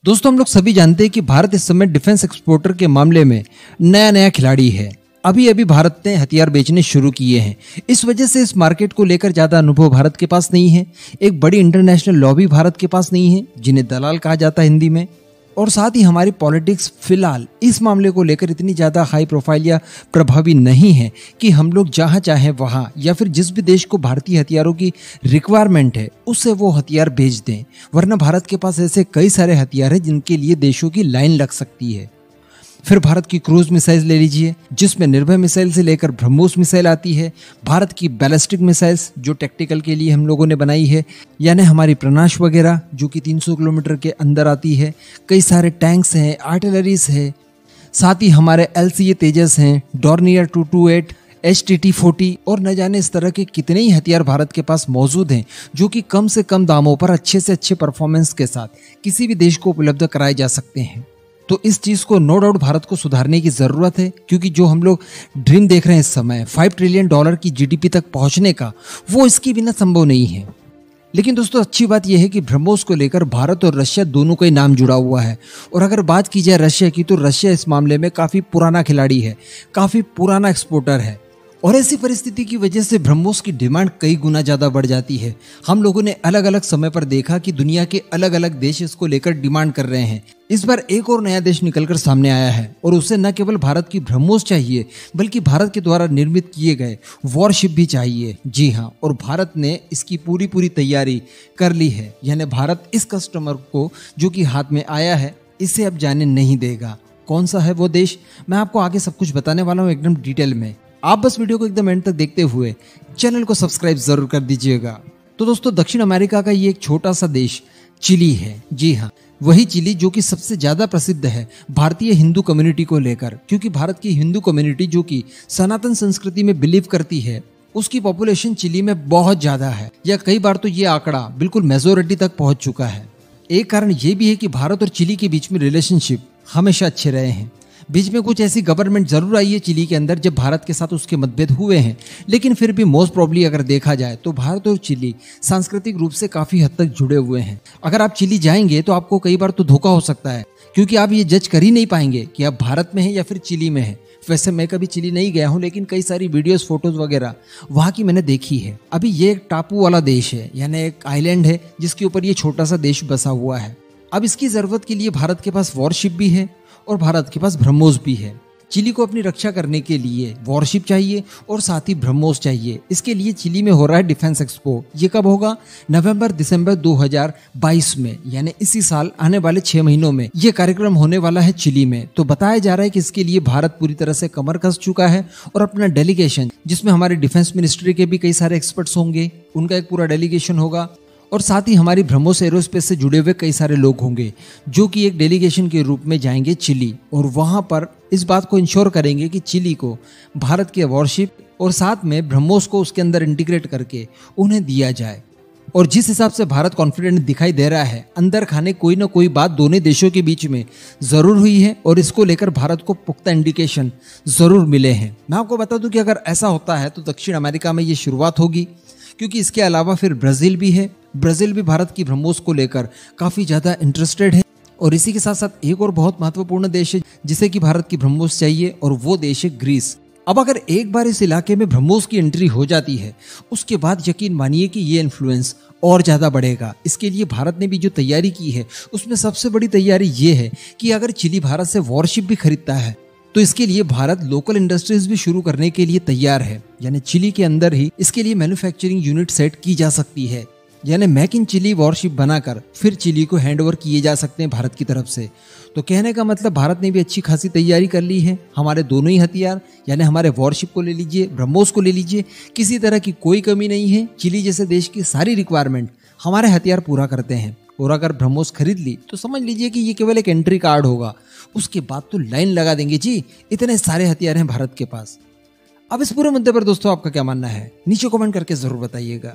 दोस्तों, हम लोग सभी जानते हैं कि भारत इस समय डिफेंस एक्सपोर्टर के मामले में नया खिलाड़ी है। अभी अभी भारत ने हथियार बेचने शुरू किए हैं। इस वजह से इस मार्केट को लेकर ज्यादा अनुभव भारत के पास नहीं है। एक बड़ी इंटरनेशनल लॉबी भारत के पास नहीं है, जिन्हें दलाल कहा जाता है हिंदी में। और साथ ही हमारी पॉलिटिक्स फिलहाल इस मामले को लेकर इतनी ज़्यादा हाई प्रोफाइल या प्रभावी नहीं है कि हम लोग जहां चाहें वहां या फिर जिस भी देश को भारतीय हथियारों की रिक्वायरमेंट है उससे वो हथियार भेज दें। वरना भारत के पास ऐसे कई सारे हथियार हैं जिनके लिए देशों की लाइन लग सकती है। फिर भारत की क्रूज मिसाइल ले लीजिए, जिसमें निर्भय मिसाइल से लेकर ब्रह्मोस मिसाइल आती है। भारत की बैलिस्टिक मिसाइल्स जो टैक्टिकल के लिए हम लोगों ने बनाई है, यानी हमारी प्रनाश वगैरह जो कि 300 किलोमीटर के अंदर आती है। कई सारे टैंक्स हैं, आर्टिलरीज है, साथ ही हमारे LCA तेजस हैं, डॉर्नियर 228, HTT-40 और न जाने इस तरह के कितने ही हथियार भारत के पास मौजूद हैं जो कि कम से कम दामों पर अच्छे से अच्छे परफॉर्मेंस के साथ किसी भी देश को उपलब्ध कराए जा सकते हैं। तो इस चीज को नो डाउट भारत को सुधारने की जरूरत है, क्योंकि जो हम लोग ड्रीम देख रहे हैं इस समय $5 ट्रिलियन की GDP तक पहुंचने का, वो इसके बिना संभव नहीं है। लेकिन दोस्तों, अच्छी बात यह है कि ब्रह्मोस को लेकर भारत और रशिया दोनों का ही नाम जुड़ा हुआ है। और अगर बात की जाए रशिया की, तो रशिया इस मामले में काफी पुराना खिलाड़ी है, काफी पुराना एक्सपोर्टर है। और ऐसी परिस्थिति की वजह से ब्रह्मोस की डिमांड कई गुना ज्यादा बढ़ जाती है। हम लोगों ने अलग अलग समय पर देखा कि दुनिया के अलग अलग देश इसको लेकर डिमांड कर रहे हैं। इस बार एक और नया देश निकलकर सामने आया है, और उसे न केवल भारत की ब्रह्मोस चाहिए बल्कि भारत के द्वारा निर्मित किए गए वॉरशिप भी चाहिए। जी हाँ, और भारत ने इसकी पूरी तैयारी कर ली है। यानी भारत इस कस्टमर को जो कि हाथ में आया है, इसे अब जाने नहीं देगा। कौन सा है वो देश, मैं आपको आगे सब कुछ बताने वाला हूँ एकदम डिटेल में। आप बस वीडियो को एकदम एंड तक देखते हुए चैनल को सब्सक्राइब जरूर कर दीजिएगा। तो दोस्तों, दक्षिण अमेरिका का ये एक छोटा सा देश चिली है। जी हाँ, वही चिली जो कि सबसे ज्यादा प्रसिद्ध है भारतीय हिंदू कम्युनिटी को लेकर, क्योंकि भारत की हिंदू कम्युनिटी जो कि सनातन संस्कृति में बिलीव करती है, उसकी पॉपुलेशन चिली में बहुत ज्यादा है, या कई बार तो ये आंकड़ा बिल्कुल मेजोरिटी तक पहुंच चुका है। एक कारण ये भी है कि भारत और चिली के बीच में रिलेशनशिप हमेशा अच्छे रहे हैं। बीच में कुछ ऐसी गवर्नमेंट जरूर आई है चिली के अंदर जब भारत के साथ उसके मतभेद हुए हैं, लेकिन फिर भी मोस्ट प्रॉब्ली अगर देखा जाए तो भारत और चिली सांस्कृतिक रूप से काफी हद तक जुड़े हुए हैं। अगर आप चिली जाएंगे तो आपको कई बार तो धोखा हो सकता है, क्योंकि आप ये जज कर ही नहीं पाएंगे कि आप भारत में हैं या फिर चिली में हैं। वैसे मैं कभी चिली नहीं गया हूँ, लेकिन कई सारी वीडियोस फोटोज वगैरह वहाँ की मैंने देखी है। अभी ये एक टापू वाला देश है, यानी एक आइलैंड है जिसके ऊपर ये छोटा सा देश बसा हुआ है। अब इसकी जरूरत के लिए भारत के पास वॉरशिप भी है और भारत के पास ब्रह्मोस भी है। चिली को अपनी रक्षा करने के लिए वॉरशिप चाहिए और साथ ही ब्रह्मोस चाहिए। इसके लिए चिली में हो रहा है डिफेंस एक्सपो। ये कब होगा? नवंबर-दिसंबर 2022 में, यानी इसी साल आने वाले 6 महीनों में ये कार्यक्रम होने वाला है चिली में। तो बताया जा रहा है कि इसके लिए भारत पूरी तरह से कमर कस चुका है और अपना डेलीगेशन, जिसमें हमारे डिफेंस मिनिस्ट्री के भी कई सारे एक्सपर्ट्स होंगे, उनका एक पूरा डेलीगेशन होगा, और साथ ही हमारी ब्रह्मोस एरोस्पेस से जुड़े हुए कई सारे लोग होंगे जो कि एक डेलीगेशन के रूप में जाएंगे चिली, और वहां पर इस बात को इंश्योर करेंगे कि चिली को भारत के वॉरशिप और साथ में ब्रह्मोस को उसके अंदर इंटीग्रेट करके उन्हें दिया जाए। और जिस हिसाब से भारत कॉन्फिडेंट दिखाई दे रहा है, अंदर खाने कोई ना कोई बात दोनों देशों के बीच में जरूर हुई है, और इसको लेकर भारत को पुख्ता इंडिकेशन जरूर मिले हैं। मैं आपको बता दूं कि अगर ऐसा होता है तो दक्षिण अमेरिका में ये शुरुआत होगी, क्योंकि इसके अलावा फिर ब्राजील भी है। ब्राजील भी भारत की ब्रह्मोस को लेकर काफी ज्यादा इंटरेस्टेड है। और इसी के साथ साथ एक और बहुत महत्वपूर्ण देश है जिसे कि भारत की ब्रह्मोस चाहिए, और वो देश है ग्रीस। अब अगर एक बार इस इलाके में ब्रह्मोस की एंट्री हो जाती है, उसके बाद यकीन मानिए कि ये इन्फ्लुएंस और ज्यादा बढ़ेगा। इसके लिए भारत ने भी जो तैयारी की है, उसमें सबसे बड़ी तैयारी ये है कि अगर चिली भारत से वॉरशिप भी खरीदता है तो इसके लिए भारत लोकल इंडस्ट्रीज भी शुरू करने के लिए तैयार है। यानी चिली के अंदर ही इसके लिए मैन्युफैक्चरिंग यूनिट सेट की जा सकती है, यानी मेक इन चिली वॉरशिप बनाकर फिर चिली को हैंडओवर किए जा सकते हैं भारत की तरफ से। तो कहने का मतलब भारत ने भी अच्छी खासी तैयारी कर ली है। हमारे दोनों ही हथियार, यानी हमारे वॉरशिप को ले लीजिए, ब्रह्मोस को ले लीजिए, किसी तरह की कोई कमी नहीं है। चिली जैसे देश की सारी रिक्वायरमेंट हमारे हथियार पूरा करते हैं। और अगर ब्रह्मोस खरीद ली तो समझ लीजिए कि ये केवल एक एंट्री कार्ड होगा, उसके बाद तो लाइन लगा देंगे जी, इतने सारे हथियार हैं भारत के पास। अब इस पूरे मुद्दे पर दोस्तों आपका क्या मानना है, नीचे कमेंट करके जरूर बताइएगा।